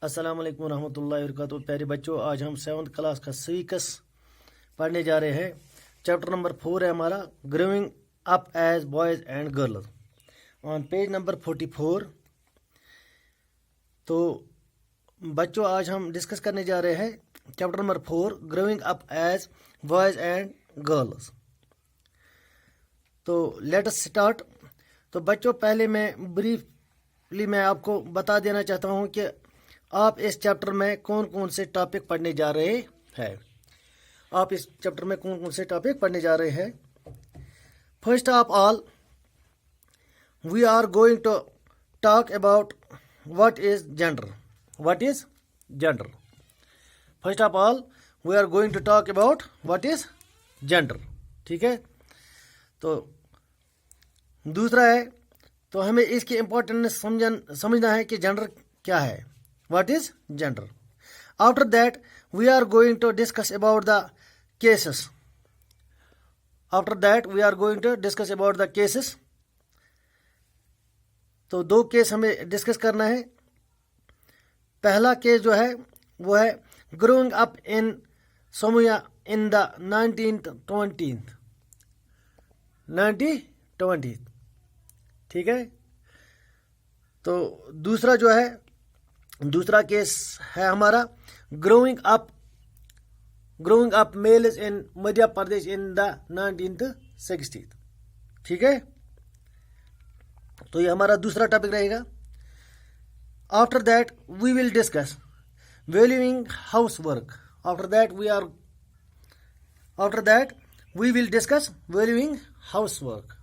السلام علیکم ورحمۃ اللہ وبرکاتہ. پیارے بچوں، آج ہم 7th کلاس کا سویکس پڑھنے جا رہے ہیں. چیپٹر نمبر 4 ہے ہمارا growing up as boys and girls on page number 44. تو بچوں، آج ہم ڈسکس کرنے جا رہے ہیں chapter number 4 growing up as boys and girls. تو لیٹ اس اسٹارٹ. تو بچوں، پہلے میں بریفلی میں آپ کو بتا دینا چاہتا ہوں کہ آپ اس چیپٹر میں کون کون سے ٹاپک پڑھنے جا رہے ہیں. آپ اس چیپٹر میں کون کون سے ٹاپک پڑھنے جا رہے ہیں. First of all we are going to talk about what is gender. What is gender. First of all we are going to talk about what is gender. ٹھیک ہے. تو دوسرا ہے، تو ہمیں اس کی امپورٹنس سمجھنا ہے کہ جینڈر کیا ہے. What is gender? After that, we are going to discuss about the cases. After that, we are going to discuss about the cases. تو 2 کیس ہمیں ڈسکس کرنا ہے. پہلا کیس جو ہے وہ ہے growing up in Somalia in the 1920s. ٹھیک ہے. تو دوسرا کیس ہے ہمارا growing up males in Madhya Pradesh in the 1960. ٹھیک ہے. تو یہ ہمارا دوسرا ٹاپک رہے گا. After that we will discuss valuing house work. After that we will discuss valuing house work.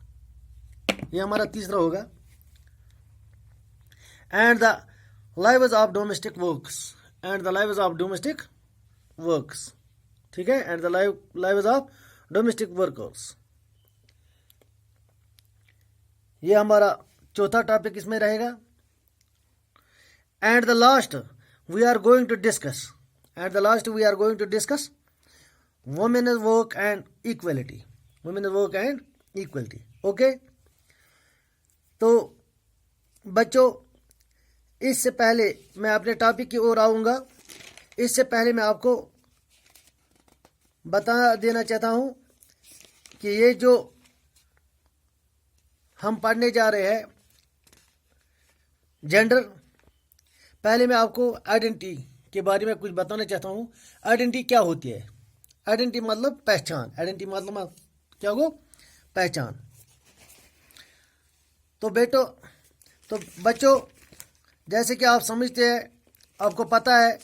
یہ ہمارا تیسرا ہوگا. And the lives of domestic works. ٹھیک ہے. and the lives of domestic workers. یہ ہمارا چوتھا ٹاپک اس میں رہے گا. and the last we are going to discuss women's work and equality. Okay. تو بچوں، اس سے پہلے میں اپنے ٹاپک کی اور آؤں گا. اس سے پہلے میں آپ کو بتا دینا چاہتا ہوں کہ یہ جو ہم پڑھنے جا رہے ہیں جینڈر، پہلے میں آپ کو آئیڈینٹی کے بارے میں کچھ بتانا چاہتا ہوں. آئیڈینٹی کیا ہوتی ہے؟ آئیڈینٹی مطلب پہچان. کیا ہو؟ پہچان. تو بچوں، جیسے کہ آپ سمجھتے ہیں، آپ کو پتہ ہے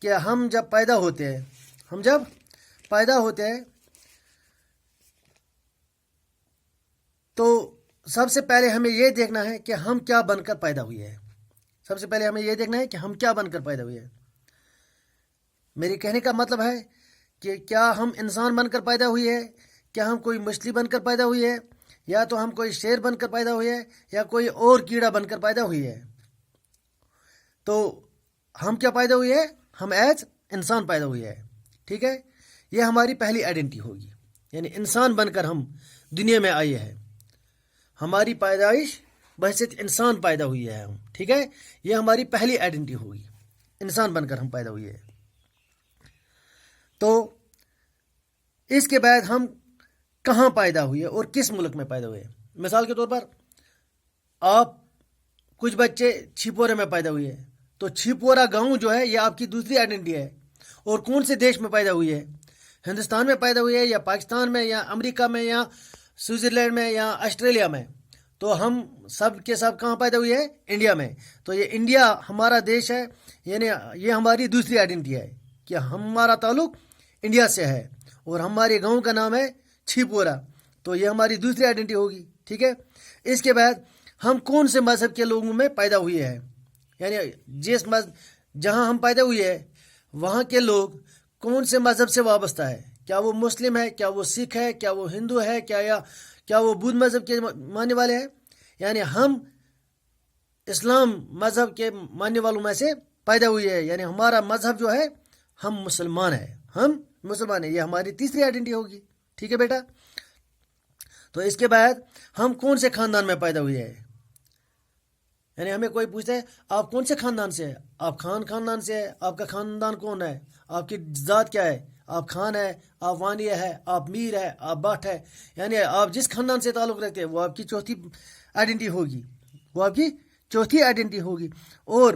کہ ہم جب پیدا ہوتے ہیں تو سب سے پہلے ہمیں یہ دیکھنا ہے کہ ہم کیا بن کر پیدا ہوئے ہیں. میرے کہنے کا مطلب ہے کہ کیا ہم انسان بن کر پیدا ہوئے ہیں، کیا ہم کوئی مچھلی بن کر پیدا ہوئے ہیں، یا تو ہم کوئی شیر بن کر پیدا ہوئے ہیں، یا کوئی اور کیڑا بن کر پیدا ہوئے ہیں. تو ہم کیا پیدا ہوئے ہیں؟ ہم ایز انسان پیدا ہوئے ہیں. ٹھیک ہے. یہ ہماری پہلی آئیڈینٹی ہوگی. یعنی انسان بن کر ہم دنیا میں آئے ہیں. ہماری پیدائش بحیثیت انسان پیدا ہوئی ہے ہم. ٹھیک ہے. یہ ہماری پہلی آئیڈینٹی ہوگی. انسان بن کر ہم پیدا ہوئے ہیں. تو اس کے بعد ہم کہاں پیدا ہوئے اور کس ملک میں پیدا ہوئے. مثال کے طور پر آپ کچھ بچے چھپورے میں پیدا ہوئے ہیں. تو چھپورا گاؤں جو ہے یہ آپ کی دوسری آئیڈینٹی ہے. اور کون سے دیش میں پیدا ہوئی ہے؟ ہندوستان میں پیدا ہوئی ہے، یا پاکستان میں، یا امریکہ میں، یا سوئٹزرلینڈ میں، یا آسٹریلیا میں. تو ہم سب کے سب کہاں پیدا ہوئے ہیں؟ انڈیا میں. تو یہ انڈیا ہمارا دیش ہے. یعنی یہ ہماری دوسری آئیڈینٹی ہے کہ ہمارا تعلق انڈیا سے ہے، اور ہمارے گاؤں کا نام ہے چھپورا. تو یہ ہماری دوسری آئیڈینٹی ہوگی. ٹھیک ہے. اس کے بعد ہم کون سے مذہب کے لوگوں میں پیدا ہوئے ہیں. یعنی جہاں ہم پیدا ہوئے ہیں وہاں کے لوگ کون سے مذہب سے وابستہ ہے. کیا وہ مسلم ہے، کیا وہ سکھ ہے، کیا وہ ہندو ہے، کیا وہ بدھ مذہب کے ماننے والے ہیں. یعنی ہم اسلام مذہب کے ماننے والوں میں سے پیدا ہوئے ہیں. یعنی ہمارا مذہب جو ہے، ہم مسلمان ہیں. یہ ہماری تیسری آئیڈینٹی ہوگی. ٹھیک ہے بیٹا. تو اس کے بعد ہم کون سے خاندان میں پیدا ہوئے ہیں؟ یعنی ہمیں کوئی پوچھتا ہے آپ کون سے خاندان سے ہے، آپ خاندان سے ہے، آپ کا خاندان کون ہے، آپ کی ذات کیا ہے، آپ خان ہے، آپ وانیہ ہے، آپ میر ہے، آپ بٹ ہے، یعنی آپ جس خاندان سے تعلق رکھتے ہیں وہ آپ کی چوتھی آئیڈینٹی ہوگی، وہ آپ کی چوتھی آئیڈینٹی ہوگی۔ اور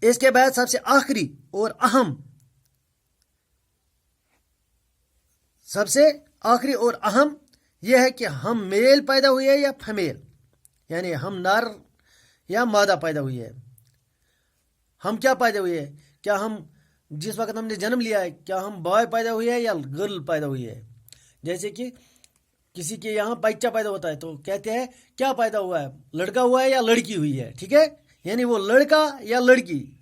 اس کے بعد سب سے آخری اور اہم، سب سے آخری اور اہم یہ ہے کہ ہم میل پیدا ہوئے یا فیمیل، یعنی ہم نر یا مادہ پیدا ہوئی ہے۔ ہم کیا پیدا ہوئے ہیں؟ کیا ہم جس وقت ہم نے جنم لیا ہے کیا ہم بوائے پیدا ہوئے ہیں یا گرل پیدا ہوئی ہے؟ جیسے کہ کسی کے یہاں بچہ پیدا ہوتا ہے تو کہتے ہیں کیا پیدا ہوا ہے، لڑکا ہوا ہے یا لڑکی ہوئی ہے، ٹھیک ہے؟ یعنی وہ لڑکا یا لڑکی،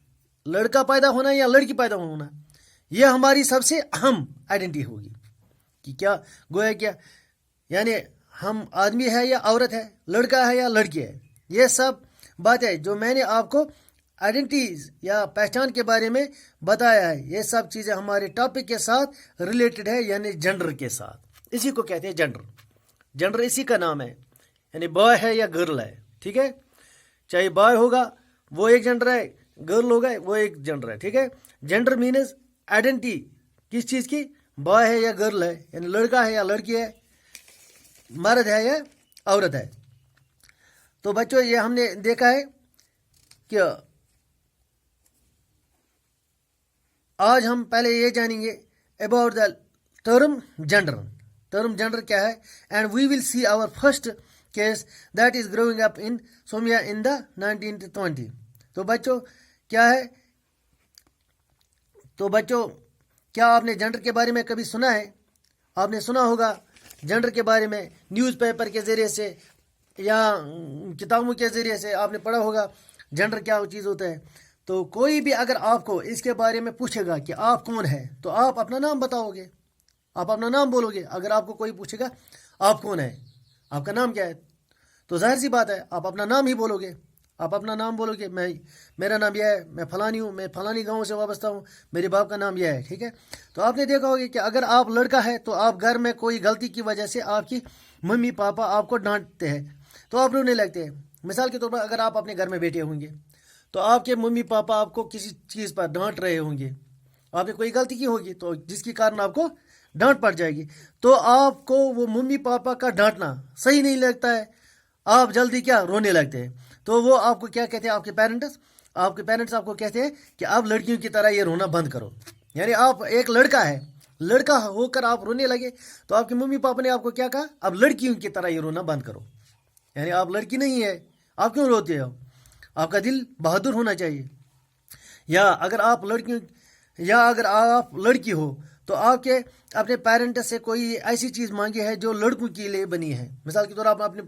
لڑکا پیدا ہونا یا لڑکی پیدا ہونا، یہ ہماری سب سے اہم آئیڈینٹی ہوگی کہ کیا گویا کیا، یعنی ہم آدمی ہے یا عورت ہے، لڑکا ہے یا لڑکی ہے۔ یہ سب باتیں جو میں نے آپ کو آئیڈینٹیز یا پہچان کے بارے میں بتایا ہے، یہ سب چیزیں ہمارے ٹاپک کے ساتھ ریلیٹڈ ہے، یعنی جنڈر کے ساتھ۔ اسی کو کہتے ہیں جنڈر، جنڈر اسی کا نام ہے، یعنی بوائے ہے یا گرل ہے، ٹھیک ہے؟ چاہے بوائے ہوگا وہ ایک جنڈر ہے، گرل ہوگا وہ ایک جنڈر ہے، ٹھیک ہے؟ جنڈر مینز آئیڈینٹی کس چیز کی، بوائے ہے یا گرل ہے، یعنی لڑکا ہے یا لڑکی ہے، مرد ہے یا عورت ہے۔ تو بچوں یہ ہم نے دیکھا ہے کہ آج ہم پہلے یہ جانیں گے about the term gender. Term gender کیا ہے؟ And we will see our first case that is growing up in Samoa in the 1920۔ تو بچوں کیا ہے، تو بچوں کیا آپ نے جنڈر کے بارے میں کبھی سنا ہے؟ آپ نے سنا ہوگا جنڈر کے بارے میں نیوز پیپر کے ذریعے سے یا کتابوں کے ذریعے سے آپ نے پڑھا ہوگا جنڈر کیا چیز ہوتا ہے۔ تو کوئی بھی اگر آپ کو اس کے بارے میں پوچھے گا کہ آپ کون ہے تو آپ اپنا نام بتاؤ گے، آپ اپنا نام بولو گے۔ اگر آپ کو کوئی پوچھے گا آپ کون ہے، آپ کا نام کیا ہے، تو ظاہر سی بات ہے آپ اپنا نام ہی بولو گے۔ آپ اپنا نام بولو گے، میرا نام یہ ہے، میں فلانی ہوں، میں فلانی گاؤں سے وابستہ ہوں، میرے باپ کا نام یہ ہے، ٹھیک ہے؟ تو آپ نے دیکھا ہوگا کہ اگر آپ لڑکا ہے تو آپ گھر میں کوئی غلطی کی وجہ سے آپ کی ممی پاپا آپ کو ڈانٹتے ہیں تو آپ رونے لگتے ہیں۔ مثال کے طور پر اگر آپ اپنے گھر میں بیٹھے ہوں گے تو آپ کے ممی پاپا آپ کو کسی چیز پر ڈانٹ رہے ہوں گے، آپ نے کوئی غلطی کی ہوگی تو جس کے کارن آپ کو ڈانٹ پڑ جائے گی، تو آپ کو وہ ممی پاپا کا ڈانٹنا صحیح نہیں لگتا ہے، آپ جلدی کیا رونے لگتے ہیں۔ تو وہ آپ کو کیا کہتے ہیں، آپ کے پیرنٹس آپ کو کہتے ہیں کہ آپ لڑکیوں کی طرح یہ رونا بند کرو۔ یعنی آپ ایک لڑکا ہے، لڑکا ہو کر آپ رونے لگے تو آپ کے ممی پاپا نے آپ کو کیا کہا، اب لڑکیوں کی طرح یہ رونا بند کرو، یعنی آپ لڑکی نہیں ہے، آپ کیوں روتے ہو، آپ کا دل بہادر ہونا چاہیے۔ یا اگر آپ لڑکی ہو تو آپ کے اپنے پیرنٹ سے کوئی ایسی چیز مانگی ہے جو لڑکوں کے لیے بنی ہے، مثال کے طور آپ اپنے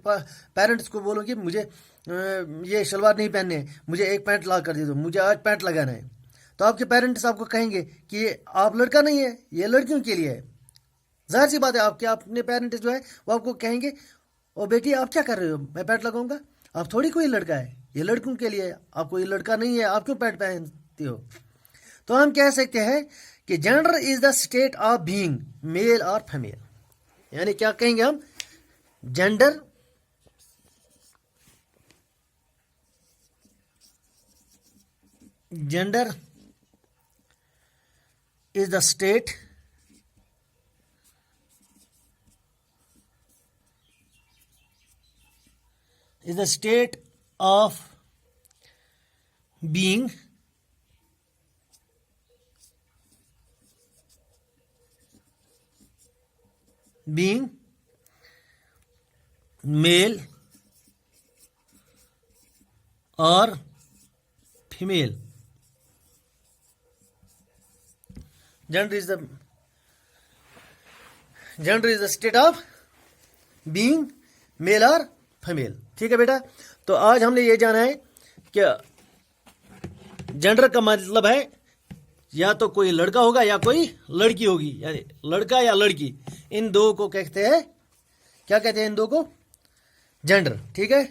پیرنٹس کو بولو کہ مجھے یہ شلوار نہیں پہننے ہے، مجھے ایک پینٹ لا کر دے دو، مجھے آج پینٹ لگانا ہے، تو آپ کے پیرنٹس آپ کو کہیں گے کہ یہ آپ لڑکا نہیں ہے، یہ لڑکیوں کے لیے ہے۔ ظاہر سی بات ہے آپ کے اپنے پیرنٹس جو ہے وہ آپ کو کہیں گے او بیٹی آپ کیا کر رہے ہو، میں پینٹ لگاؤں گا، آپ تھوڑی کوئی لڑکا ہے، یہ لڑکوں کے لیے ہے، آپ کو یہ لڑکا نہیں ہے، آپ کیوں پینٹ پہنتے ہو۔ تو ہم کہہ سکتے ہیں کہ gender is the state of being male اور فیمیل، یعنی کیا کہیں گے ہم، gender is the state of being male or female. Gender is the state of being male or female. ٹھیک ہے بیٹا، تو آج ہم نے یہ جانا ہے کہ جینڈر کا مطلب ہے یا تو کوئی لڑکا ہوگا یا کوئی لڑکی ہوگی، یعنی لڑکا یا لڑکی، ان دو کو کہتے ہیں، کیا کہتے ہیں ان دو کو، جینڈر، ٹھیک ہے؟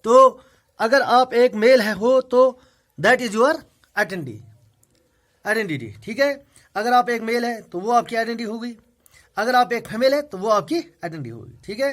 تو اگر آپ ایک میل ہو تو دیٹ از یور آئیڈینٹی، ٹھیک ہے؟ اگر آپ ایک میل ہے تو وہ آپ کی آئیڈینٹی ہوگی، اگر آپ ایک فیمیل ہے تو وہ آپ کی آئیڈینٹی ہوگی، ٹھیک ہے؟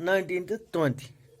1920.